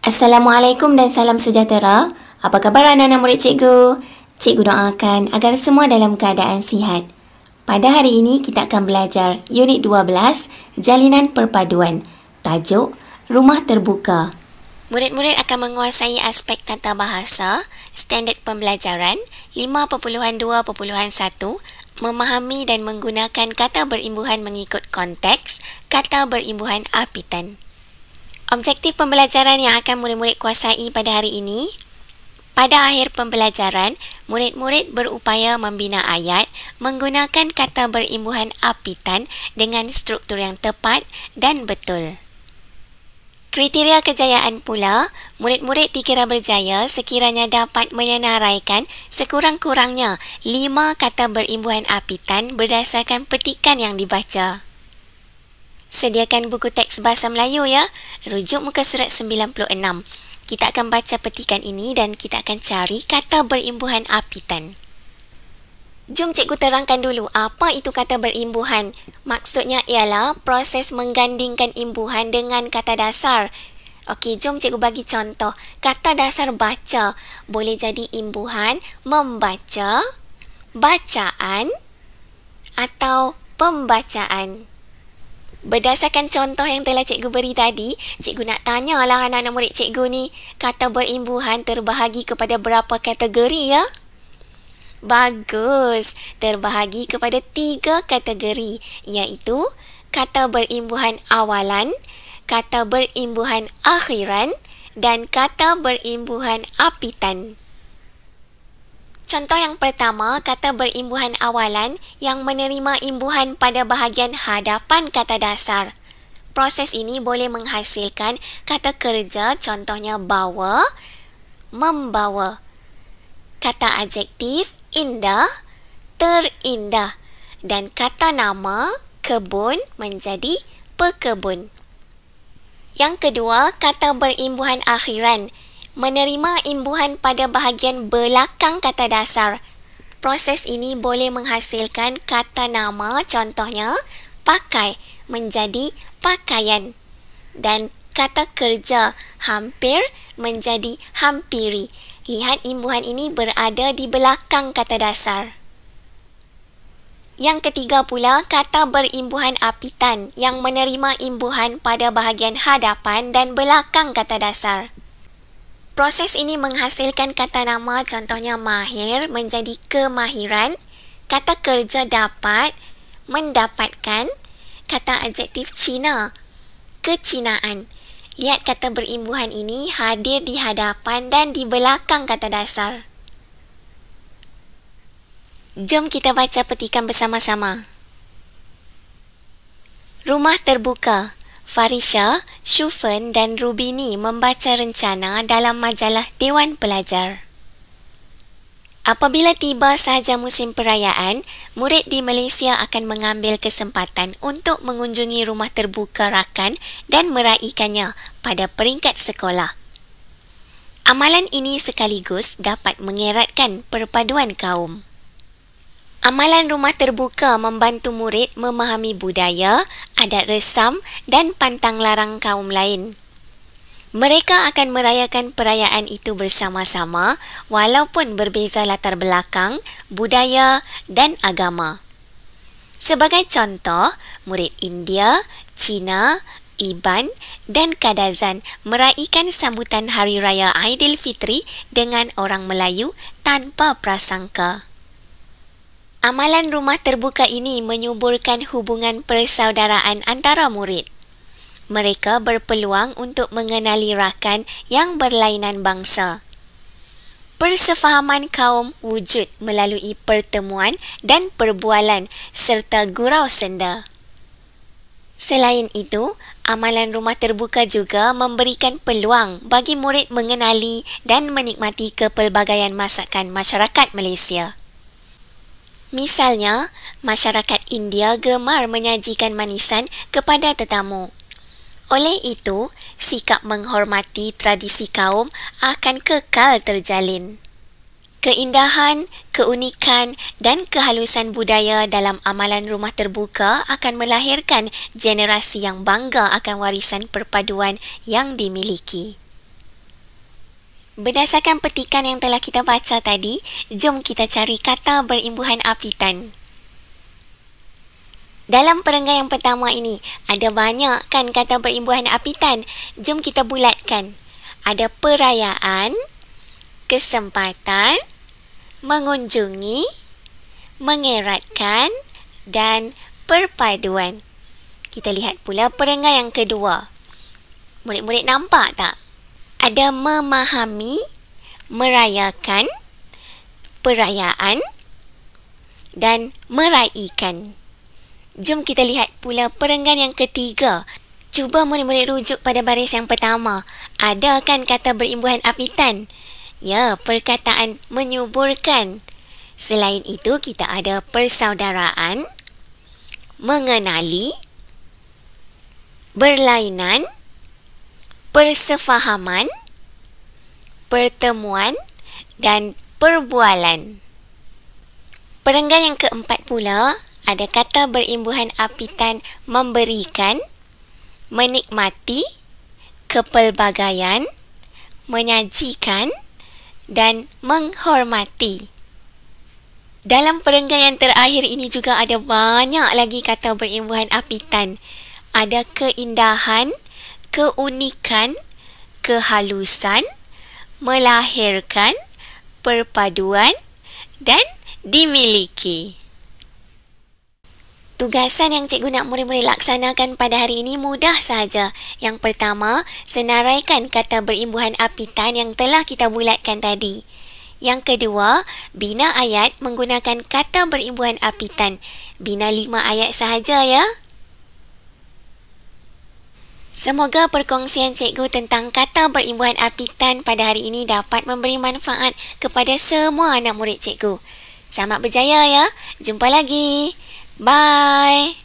Assalamualaikum dan salam sejahtera. Apa khabar anak-anak murid cikgu? Cikgu doakan agar semua dalam keadaan sihat. Pada hari ini kita akan belajar unit 12, Jalinan Perpaduan. Tajuk, Rumah Terbuka. Murid-murid akan menguasai aspek tata bahasa, standard pembelajaran 5.2.1, memahami dan menggunakan kata berimbuhan mengikut konteks, kata berimbuhan apitan. Objektif pembelajaran yang akan murid-murid kuasai pada hari ini. Pada akhir pembelajaran, murid-murid berupaya membina ayat menggunakan kata berimbuhan apitan dengan struktur yang tepat dan betul. Kriteria kejayaan pula, murid-murid dikira berjaya sekiranya dapat menyenaraikan sekurang-kurangnya 5 kata berimbuhan apitan berdasarkan petikan yang dibaca. Sediakan buku teks bahasa Melayu ya. Rujuk muka surat 96. Kita akan baca petikan ini dan kita akan cari kata berimbuhan apitan. Jom cikgu terangkan dulu apa itu kata berimbuhan. Maksudnya ialah proses menggandingkan imbuhan dengan kata dasar. Okey, jom cikgu bagi contoh. Kata dasar baca boleh jadi imbuhan membaca, bacaan atau pembacaan. Berdasarkan contoh yang telah cikgu beri tadi, cikgu nak tanyalah anak-anak murid cikgu ni, kata berimbuhan terbahagi kepada berapa kategori ya? Bagus, terbahagi kepada 3 kategori, iaitu kata berimbuhan awalan, kata berimbuhan akhiran dan kata berimbuhan apitan. Contoh yang pertama, kata berimbuhan awalan yang menerima imbuhan pada bahagian hadapan kata dasar. Proses ini boleh menghasilkan kata kerja, contohnya bawa, membawa. Kata adjektif, indah, terindah. Dan kata nama, kebun menjadi pekebun. Yang kedua, kata berimbuhan akhiran menerima imbuhan pada bahagian belakang kata dasar. Proses ini boleh menghasilkan kata nama, contohnya pakai menjadi pakaian. Dan kata kerja hampir menjadi hampiri. Lihat imbuhan ini berada di belakang kata dasar. Yang ketiga pula, kata berimbuhan apitan yang menerima imbuhan pada bahagian hadapan dan belakang kata dasar. Proses ini menghasilkan kata nama, contohnya mahir menjadi kemahiran, kata kerja dapat, mendapatkan, kata adjektif Cina, kecinaan. Lihat kata berimbuhan ini hadir di hadapan dan di belakang kata dasar. Jom kita baca petikan bersama-sama. Rumah terbuka. Farisha, Syufen dan Rubini membaca rencana dalam majalah Dewan Pelajar. Apabila tiba sahaja musim perayaan, murid di Malaysia akan mengambil kesempatan untuk mengunjungi rumah terbuka rakan dan meraikannya pada peringkat sekolah. Amalan ini sekaligus dapat mengeratkan perpaduan kaum. Amalan rumah terbuka membantu murid memahami budaya, adat resam dan pantang larang kaum lain. Mereka akan merayakan perayaan itu bersama-sama walaupun berbeza latar belakang, budaya dan agama. Sebagai contoh, murid India, Cina, Iban dan Kadazan meraikan sambutan Hari Raya Aidilfitri dengan orang Melayu tanpa prasangka. Amalan rumah terbuka ini menyuburkan hubungan persaudaraan antara murid. Mereka berpeluang untuk mengenali rakan yang berlainan bangsa. Persefahaman kaum wujud melalui pertemuan dan perbualan serta gurau senda. Selain itu, amalan rumah terbuka juga memberikan peluang bagi murid mengenali dan menikmati kepelbagaian masakan masyarakat Malaysia. Misalnya, masyarakat India gemar menyajikan manisan kepada tetamu. Oleh itu, sikap menghormati tradisi kaum akan kekal terjalin. Keindahan, keunikan dan kehalusan budaya dalam amalan rumah terbuka akan melahirkan generasi yang bangga akan warisan perpaduan yang dimiliki. Berdasarkan petikan yang telah kita baca tadi, jom kita cari kata berimbuhan apitan. Dalam perenggan yang pertama ini, ada banyak kan kata berimbuhan apitan. Jom kita bulatkan. Ada perayaan, kesempatan, mengunjungi, mengeratkan dan perpaduan. Kita lihat pula perenggan yang kedua. Murid-murid nampak tak? Ada memahami, merayakan, perayaan dan meraihkan. Jom kita lihat pula perenggan yang ketiga. Cuba murid-murid rujuk pada baris yang pertama. Ada kan kata berimbuhan apitan? Ya, perkataan menyuburkan. Selain itu, kita ada persaudaraan, mengenali, berlainan, persefahaman, pertemuan dan perbualan. Perenggan yang keempat pula, ada kata berimbuhan apitan memberikan, menikmati, kepelbagaian, menyajikan dan menghormati. Dalam perenggan yang terakhir ini juga ada banyak lagi kata berimbuhan apitan. Ada keindahan, keunikan, kehalusan, melahirkan, perpaduan dan dimiliki. Tugasan yang cikgu nak murid-murid laksanakan pada hari ini mudah saja. Yang pertama, senaraikan kata berimbuhan apitan yang telah kita bulatkan tadi. Yang kedua, bina ayat menggunakan kata berimbuhan apitan. Bina 5 ayat sahaja ya. Semoga perkongsian cikgu tentang kata berimbuhan apitan pada hari ini dapat memberi manfaat kepada semua anak murid cikgu. Selamat berjaya ya. Jumpa lagi. Bye.